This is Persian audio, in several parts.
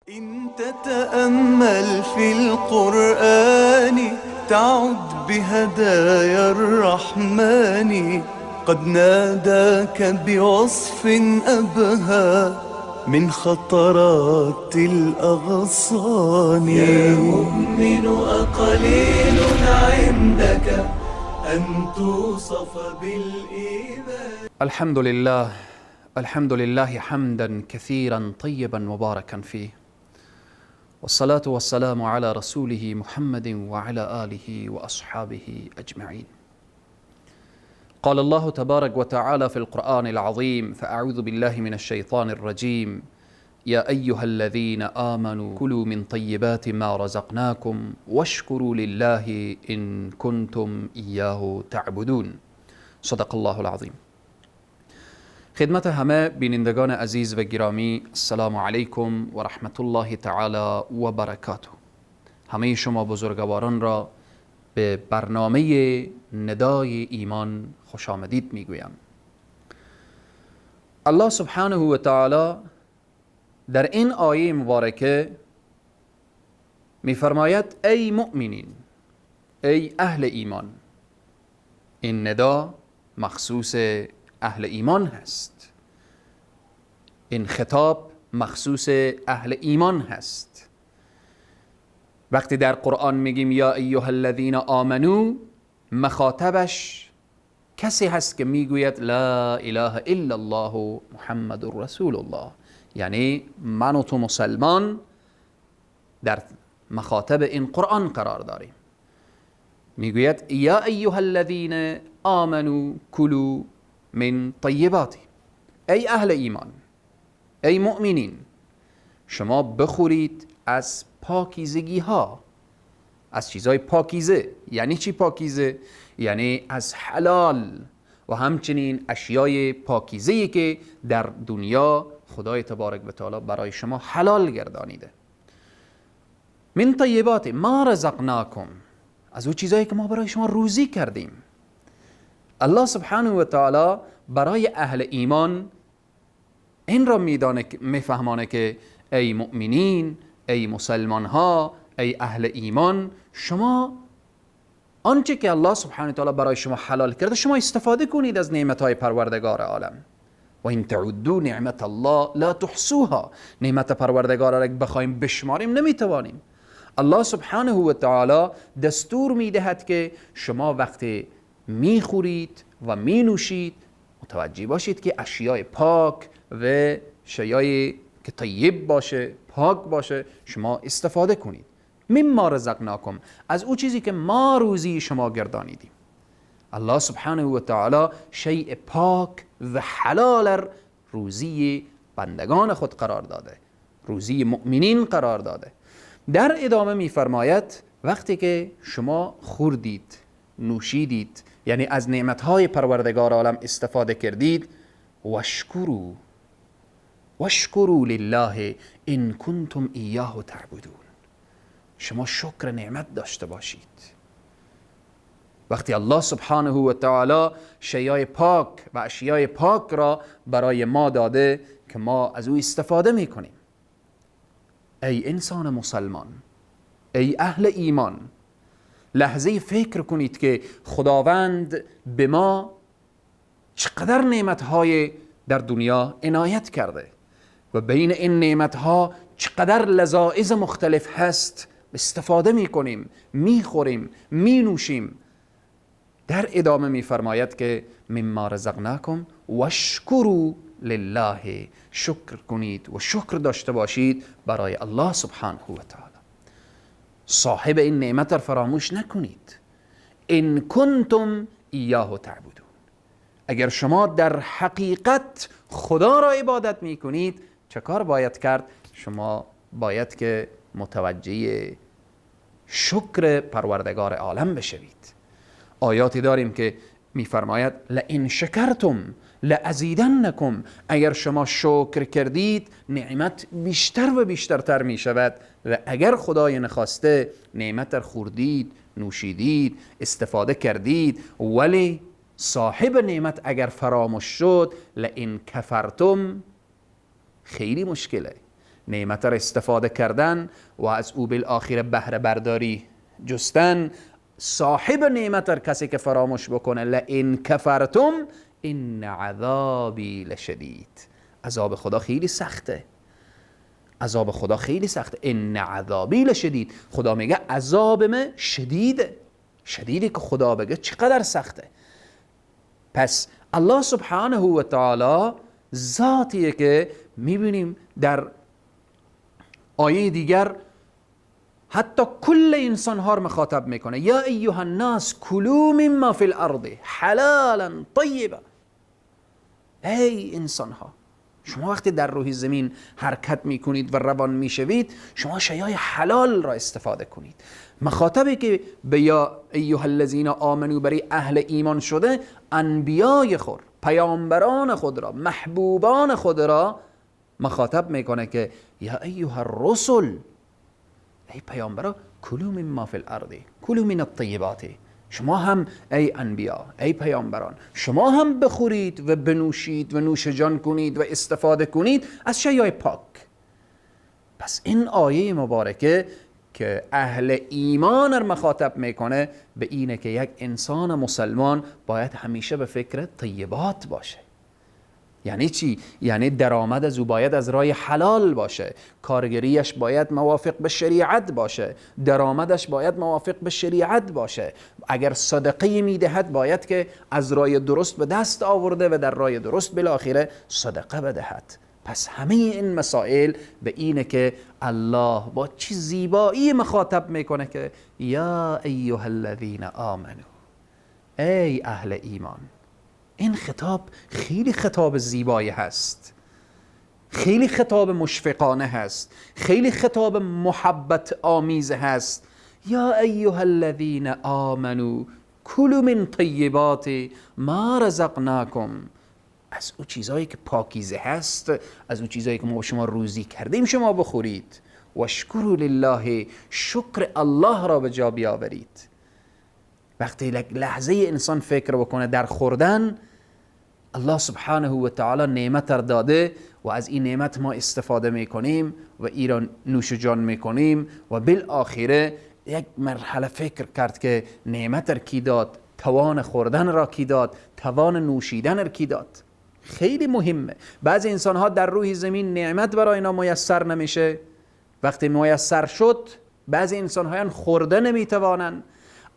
إن تتأمل في القرآن تعد بهدايا الرحمن قد ناداك بوصف أبهى من خطرات الأغصان. يا مؤمن أقليل عندك أن توصف بالإيمان. الحمد لله حمدا كثيرا طيبا مباركا فيه، والصلاة والسلام على رسوله محمد وعلى آله وأصحابه أجمعين. قال الله تبارك وتعالى في القرآن العظيم: فأعوذ بالله من الشيطان الرجيم، يا أيها الذين آمنوا كلوا من طيبات ما رزقناكم واشكروا لله إن كنتم إياه تعبدون. صدق الله العظيم. خدمت همه بینندگان عزیز و گرامی، السلام علیکم و رحمت الله تعالی و برکاته. همه شما بزرگواران را به برنامه ندای ایمان خوش آمدید میگویم. الله سبحانه و تعالی در این آیه مبارکه میفرماید: ای مؤمنین، ای اهل ایمان. این ندا مخصوص اهل ایمان هست، این خطاب مخصوص اهل ایمان هست. وقتی در قرآن میگیم یا ایها الذین آمنو، مخاطبش کسی هست که میگوید لا اله الا الله محمد رسول الله، یعنی من و تو مسلمان در مخاطب این قرآن قرار داریم. میگوید یا ایها الذین آمنو کلوا من طیباتی، ای اهل ایمان، ای مؤمنین، شما بخورید از پاکیزگی ها، از چیزهای پاکیزه. یعنی چی پاکیزه؟ یعنی از حلال و همچنین اشیای پاکیزه‌ای که در دنیا خدای تبارک و تعالی برای شما حلال گردانیده. من طیبات ما رزقناکم، از اون چیزهایی که ما برای شما روزی کردیم. الله سبحانه و تعالی برای اهل ایمان این را میفهمانه که ای مؤمنین، ای مسلمان ها، ای اهل ایمان، شما آنچه که الله سبحانه و تعالی برای شما حلال کرده شما استفاده کنید از نعمتهای پروردگار عالم. و این تعدوا نعمت الله لا تحصوها، نعمت پروردگار را بخوایم بشماریم نمیتوانیم. الله سبحانه و تعالی دستور میدهد که شما وقتی میخورید و مینوشید متوجه باشید که اشیای پاک و شیای که طیب باشه، پاک باشه، شما استفاده کنید. مما رزقناکم، از او چیزی که ما روزی شما گردانیدیم. الله سبحانه و تعالی شیء پاک و حلال روزی بندگان خود قرار داده، روزی مؤمنین قرار داده. در ادامه میفرماید وقتی که شما خوردید، نوشیدید، یعنی از نعمتهای پروردگار عالم استفاده کردید، واشکروا لله ان کنتم ایاه تعبدون، شما شکر نعمت داشته باشید. وقتی الله سبحانه و تعالی شیای پاک و اشیای پاک را برای ما داده که ما از او استفاده میکنیم. ای انسان مسلمان، ای اهل ایمان، لحظه فکر کنید که خداوند به ما چقدر نعمتهای در دنیا عنایت کرده و بین این نعمتها چقدر لذائذ مختلف هست، استفاده میکنیم، میخوریم، مینوشیم. در ادامه میفرماید که مما رزقناکم واشکروا لله، شکر کنید و شکر داشته باشید برای الله سبحانه و تعالی. صاحب این نعمت را فراموش نکنید. ان کنتم ایاه تعبدون، اگر شما در حقیقت خدا را عبادت میکنید چه کار باید کرد؟ شما باید که متوجه شکر پروردگار عالم بشوید. آیاتی داریم که میفرماید لئن شکرتم لازیدنکم، اگر شما شکر کردید نعمت بیشتر و بیشترتر می شود و اگر خدای نخواسته نعمت را خوردید، نوشیدید، استفاده کردید، ولی صاحب نعمت اگر فراموش شد لئن کفرتم، خیلی مشکله. نعمت را استفاده کردن و از او بالآخره بهره برداری جستن. صاحب نعمت را کسی که فراموش بکنه، لئن کفرتم ان عذابی لشدید، عذاب خدا خیلی سخته، عذاب خدا خیلی سخته. ان عذابی لشدید، خدا میگه عذاب من شدیده. شدیدی که خدا بگه چقدر سخته. پس الله سبحانه و تعالی ذاتیه که میبینیم در آیه دیگر حتی کل انسان ها رو مخاطب میکنه. یا ایها الناس کلوا مما فی الارض حلالا طیبا. ای انسان ها، شما وقتی در روی زمین حرکت میکنید و روان میشوید، شما شیای حلال را استفاده کنید. مخاطبی که به یا ایها الذین آمنو برای اهل ایمان شده، انبیای خود، پیامبران خود را، محبوبان خود را مخاطب میکنه که یا ایها الرسل، ای پیامبران، کلوا مما فی الارض کلوا من الطیبات. شما هم ای انبیا، ای پیامبران، شما هم بخورید و بنوشید و نوش جان کنید و استفاده کنید از شیای پاک. پس این آیه مبارکه که اهل ایمان را مخاطب میکنه به اینه که یک انسان مسلمان باید همیشه به فکر طیبات باشه. یعنی چی؟ یعنی درآمد از او باید از راه حلال باشه، کارگریش باید موافق به شریعت باشه، درآمدش باید موافق به شریعت باشه. اگر صدقه میدهد باید که از راه درست به دست آورده و در راه درست بالاخره صدقه بدهد. پس همه این مسائل به اینه که الله با چه زیبایی مخاطب میکنه که یا ایها الذین آمنو، ای اهل ایمان. این خطاب خیلی خطاب زیبایی هست، خیلی خطاب مشفقانه هست، خیلی خطاب محبت آمیز هست. یا ایها الذین آمنو کلوا من طیبات ما رزقناکم. از او چیزایی که پاکیزه هست، از او چیزایی که ما شما روزی کردیم شما بخورید. واشکروا لله، شکر الله را به جا بیاورید. وقتی لحظه انسان فکر بکنه در خوردن، الله سبحانه و تعالی نعمت را داده و از این نعمت ما استفاده میکنیم و ایران نوش جان میکنیم و بالآخره یک مرحله فکر کرد که نعمت را کی داد، توان خوردن را کی داد، توان نوشیدن را کی داد. خیلی مهمه. بعضی انسان ها در روی زمین نعمت برای اینا میسر نمیشه، وقتی میسر شد بعضی انسان ها خورده نمیتوانند.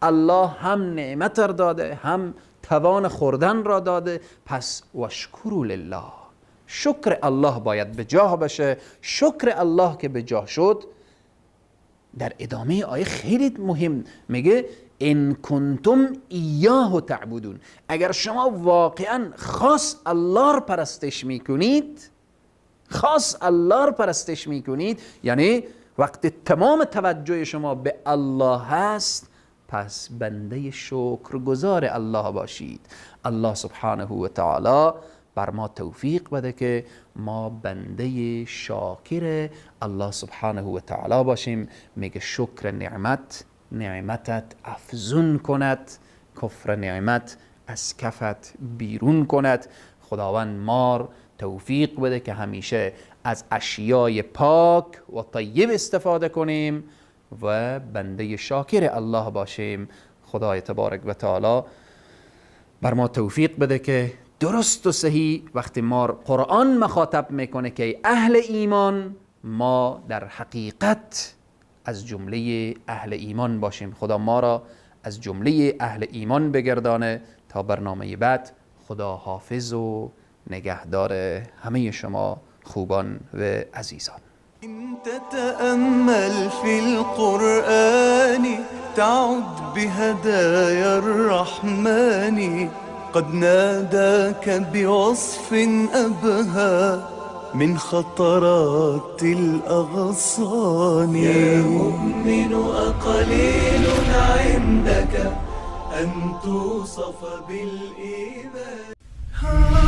الله هم نعمت را داده، هم توان خوردن را داده. پس واشکروا لله، شکر الله باید به جا بشه. شکر الله که به جا شد، در ادامه آیه خیلی مهم میگه ان کنتم ایاه تعبدون. اگر شما واقعا خاص الله را پرستش میکنید، خاص الله را پرستش میکنید، یعنی وقتی تمام توجه شما به الله هست، پس بنده شکرگزار الله باشید. الله سبحانه و تعالی بر ما توفیق بده که ما بنده شاکر الله سبحانه و تعالی باشیم. میگه شکر نعمت نعمتت افزون کند، کفر نعمت از کفت بیرون کند. خداوند ما توفیق بده که همیشه از اشیای پاک و طیب استفاده کنیم و بنده شاکر الله باشیم. خدای تبارک و تعالی بر ما توفیق بده که درست و صحیح وقتی ما قرآن مخاطب میکنه که اهل ایمان، ما در حقیقت از جمله اهل ایمان باشیم. خدا ما را از جمله اهل ایمان بگردانه. تا برنامه بعد، خدا حافظ و نگهدار همه شما خوبان و عزیزان. إن تتأمل في القرآن تعد بهدايا الرحمن قد ناداك بوصف أبهى من خطرات الأغصان. يا مؤمن أقليل عندك أن توصف بالإيمان.